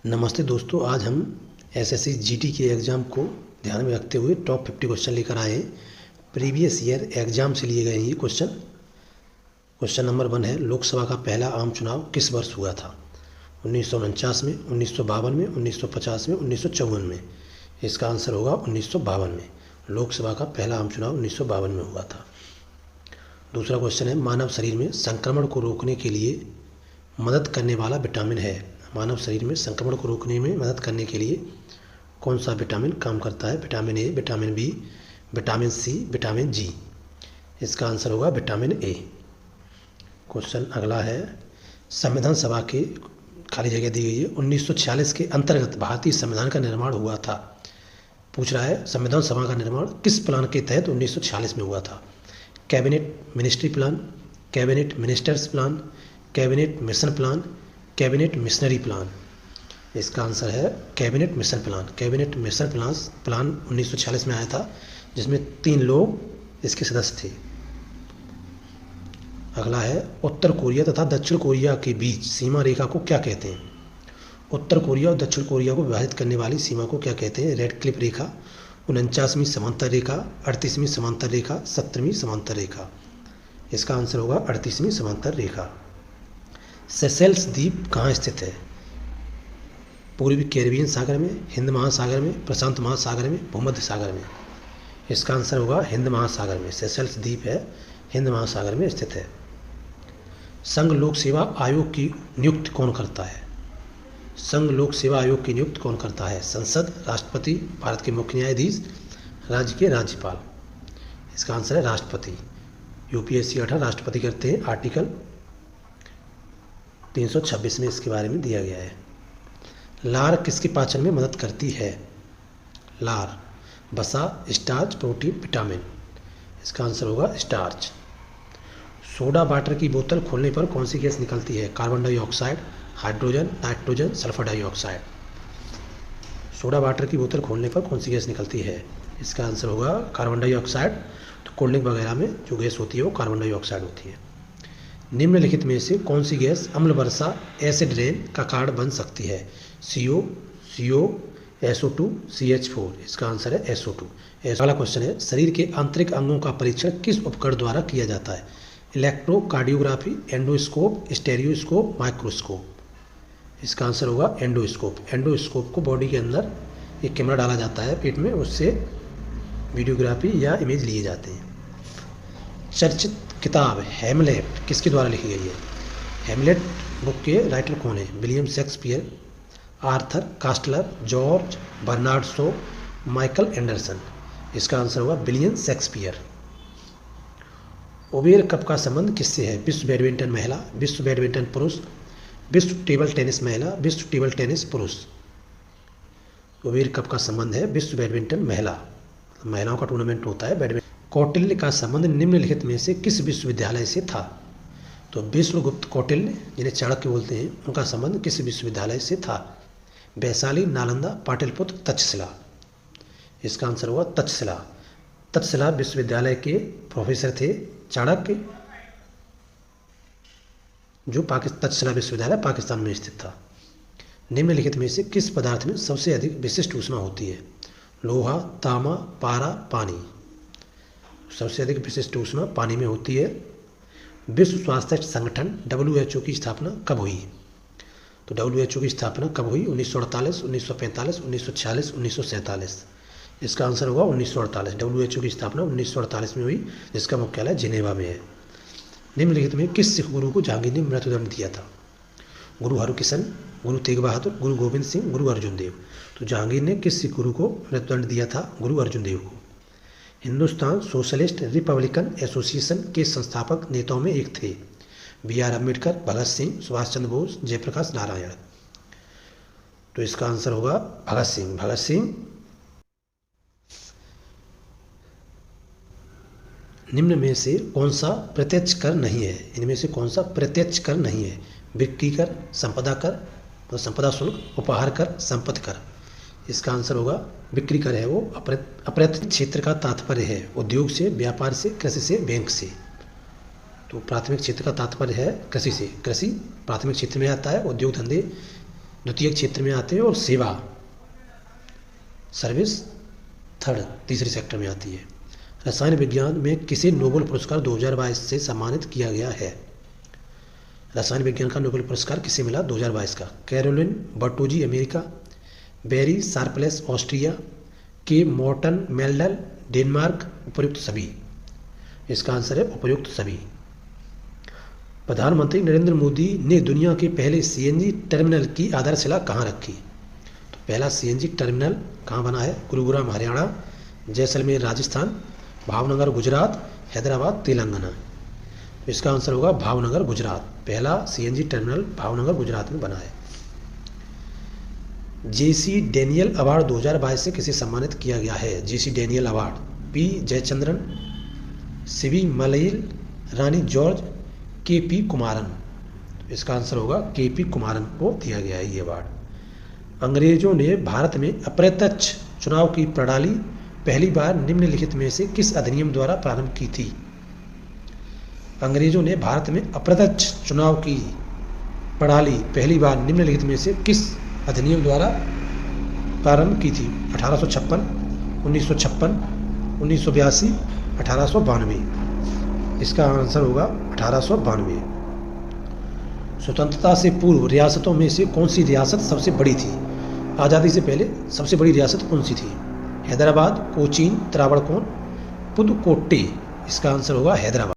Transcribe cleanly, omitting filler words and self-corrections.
नमस्ते दोस्तों, आज हम एसएससी जीटी के एग्ज़ाम को ध्यान में रखते हुए टॉप 50 क्वेश्चन लेकर आए हैं। प्रीवियस ईयर एग्ज़ाम से लिए गए हैं ये क्वेश्चन। क्वेश्चन नंबर 1 है, लोकसभा का पहला आम चुनाव किस वर्ष हुआ था? 1949 में, 1952 में, 1950 में, 1954 में। इसका आंसर होगा 1952 में। लोकसभा का पहला आम चुनाव 1952 में हुआ था। दूसरा क्वेश्चन है, मानव शरीर में संक्रमण को रोकने के लिए मदद करने वाला विटामिन है। मानव शरीर में संक्रमण को रोकने में मदद करने के लिए कौन सा विटामिन काम करता है? Vitamin A, vitamin B, vitamin C, vitamin G. इसका आंसर होगा विटामिन ए। क्वेश्चन अगला है, संविधान सभा के खाली जगह दी गई है, 1946 के अंतर्गत भारतीय संविधान का निर्माण हुआ था। पूछ रहा है संविधान सभा का निर्माण किस प्लान के तहत 1946 में हुआ था? Cabinet ministry plan, cabinet ministers plan, cabinet mission plan, cabinet missionary plan. इसका आंसर है cabinet mission plan. Cabinet mission plan 1946 में आया था, जिसमें 3 लोग इसके सदस्य थे। अगला है, उत्तर कोरिया तथा दक्षिण कोरिया के बीच सीमा रेखा को क्या कहते हैं? उत्तर कोरिया और दक्षिण कोरिया को विभाजित करने वाली सीमा को क्या कहते हैं? रेड क्लिफ रेखा, 49वीं समांतर रेखा, 38वीं समांतर रेखा, 17वीं समांतर रेखा। इसका आंसर होगा 38वीं समांतर रेखा। सेशेल्स द्वीप कहाँ स्थित है? पूर्वी कैरिबियन सागर में, हिंद महासागर में, प्रशांत महासागर में, भूमध्य सागर में। इसका आंसर होगा हिंद महासागर में। सेशेल्स द्वीप है, हिंद महासागर में स्थित है। संघ लोक सेवा आयोग की नियुक्ति कौन करता है? संघ लोक सेवा आयोग की नियुक्ति कौन करता है? संसद, राष्ट्रपति, भारत के मुख्य न्यायाधीश, राज्य के राज्यपाल। इसका आंसर है राष्ट्रपति। यूपीएससी 18 राष्ट्रपति करते हैं। आर्टिकल 326 में इसके बारे में दिया गया है। लार किसके पाचन में मदद करती है? लार वसा, स्टार्च, प्रोटीन, विटामिन। इसका आंसर होगा स्टार्च। सोडा वाटर की बोतल खोलने पर कौन सी गैस निकलती है? Carbon dioxide, hydrogen, nitrogen, sulphur dioxide. Soda water की बोतल खोलने पर कौन सी गैस निकलती है? इसका आंसर होगा कार्बन डाइऑक्साइड। तो कोल्ड ड्रिंक वगैरह में जो गैस होती है वो कार्बन डाइऑक्साइड होती है। निम्नलिखित में से कौन सी गैस अम्ल वर्षा एसिड रेन का कारण बन सकती है? CO, CO, SO2, CH4। इसका आंसर है SO2। अगला क्वेश्चन है, शरीर के आंतरिक अंगों का परीक्षण किस उपकरण द्वारा किया जाता है? Electrocardiography, endoscope, stereoscope, microscope. इसका आंसर होगा एंडोस्कोप। एंडोस्कोप को बॉडी के अंदर एक कैमरा डाला जाता है पेट में, उससे वीडियोग्राफी या इमेज लिए जाते हैं। चर्चित किताब हैमलेट किसके द्वारा लिखी गई है? हैमलेट बुक के राइटर कौन है? William Shakespeare, Arthur Koestler, George Bernard Shaw, Michael Anderson. इसका आंसर होगा विलियम शेक्सपियर। उबेर कप का संबंध किससे है? विश्व बैडमिंटन महिला, विश्व बैडमिंटन पुरुष, विश्व टेबल टेनिस महिला, विश्व टेबल टेनिस पुरुष। उबेर कप का संबंध है विश्व बैडमिंटन महिला, महिलाओं का टूर्नामेंट होता है बैडमिंटन। कौटिल्य का संबंध निम्नलिखित में से किस विश्वविद्यालय से था? तो विश्वगुप्त कौटिल्य, जिन्हें चाणक्य बोलते हैं, उनका संबंध किस विश्वविद्यालय से था? वैशाली, नालंदा, पाटलिपुत्र, तक्षशिला। इसका आंसर हुआ तक्षशिला। तक्षशिला विश्वविद्यालय के प्रोफेसर थे चाणक्य, जो तक्षशिला विश्वविद्यालय पाकिस्तान में स्थित था। निम्नलिखित में से किस पदार्थ में सबसे अधिक विशिष्ट ऊष्मा होती है? लोहा, तांबा, पारा, पानी। सबसे अधिक विशिष्ट ऊष्मा पानी में होती है। विश्व स्वास्थ्य संगठन WHO की स्थापना कब हुई? तो WHO की स्थापना कब हुई? 1948, 1945, 1946, 1947। इसका आंसर होगा 1948। WHO की स्थापना 1948 में हुई, जिसका मुख्यालय जिनेवा में है। निम्नलिखित में किस सिख गुरु को जहांगीर ने मृत्युदंड दिया था? गुरु हरकिशन, गुरु तेग बहादुर, गुरु गोविंद सिंह, गुरु अर्जुन देव। तो जहांगीर ने किस सिख गुरु को मृत्युदंड दिया था? गुरु अर्जुन देव को। हिंदुस्तान सोशलिस्ट रिपब्लिकन एसोसिएशन के संस्थापक नेताओं में एक थे। BR अम्बेडकर, भगत सिंह, सुभाष चंद्र बोस, जयप्रकाश नारायण। तो इसका आंसर होगा भगत सिंह। भगत सिंह। निम्न में से कौन सा प्रत्यक्ष कर नहीं है? इनमें से कौन सा प्रत्यक्ष कर नहीं है? बिक्री कर, संपदा कर, तो संपदा शुल्क, उपहार कर, संपत्ति कर। इसका आंसर होगा बिक्री कर है वो अप्रत्यक्ष क्षेत्र का तात्पर्य है उद्योग से, व्यापार से, कृषि से, बैंक से। तो प्राथमिक क्षेत्र का तात्पर्य है कृषि से। कृषि प्राथमिक क्षेत्र में आता है। उद्योग धंधे द्वितीय क्षेत्र में आते हैं, और सेवा सर्विस थर्ड तीसरे सेक्टर में आती है। रसायन विज्ञान में किसे नोबेल पुरस्कार 2022 से सम्मानित किया गया है? रसायन विज्ञान का नोबेल पुरस्कार किसे मिला 2022 का? Carolyn Bertozzi America, Barry Sharpless Austria, के मॉर्टन मेल्डल डेनमार्क, उपयुक्त सभी। इसका आंसर है उपयुक्त सभी। प्रधानमंत्री नरेंद्र मोदी ने दुनिया के पहले सीएनजी टर्मिनल की आधारशिला कहाँ रखी? तो पहला सीएनजी टर्मिनल कहाँ बना है? गुरुग्राम हरियाणा, जैसलमेर राजस्थान, भावनगर गुजरात, हैदराबाद तेलंगाना। इसका आंसर होगा भावनगर गुजरात। पहला सीएनजी टर्मिनल भावनगर गुजरात में बना है। जेसी डेनियल अवार्ड 2022 से किसे सम्मानित किया गया है? J C Daniel award P Jayachandran, C V Malayil, Rani George, K P Kumaran. इसका आंसर होगा के पी कुमारन को दिया गया है ये अवार्ड। अंग्रेजों ने भारत में अप्रत्यक्ष चुनाव की प्रणाली पहली बार निम्नलिखित में से किस अधिनियम द्वारा प्रारंभ की थी? अंग्रेजों ने भारत में अप्रत्यक्ष चुनाव की प्रणाली पहली बार निम्नलिखित में से किस अधिनियम द्वारा प्रारंभ की थी? 1856, 1956, 1982, 1892। इसका आंसर होगा 1892। स्वतंत्रता से पूर्व रियासतों में से कौन सी रियासत सबसे बड़ी थी? आज़ादी से पहले सबसे बड़ी रियासत कौन सी थी? हैदराबाद, कोचीन, त्रावणकोर, पुदुकोट्टई। इसका आंसर होगा हैदराबाद।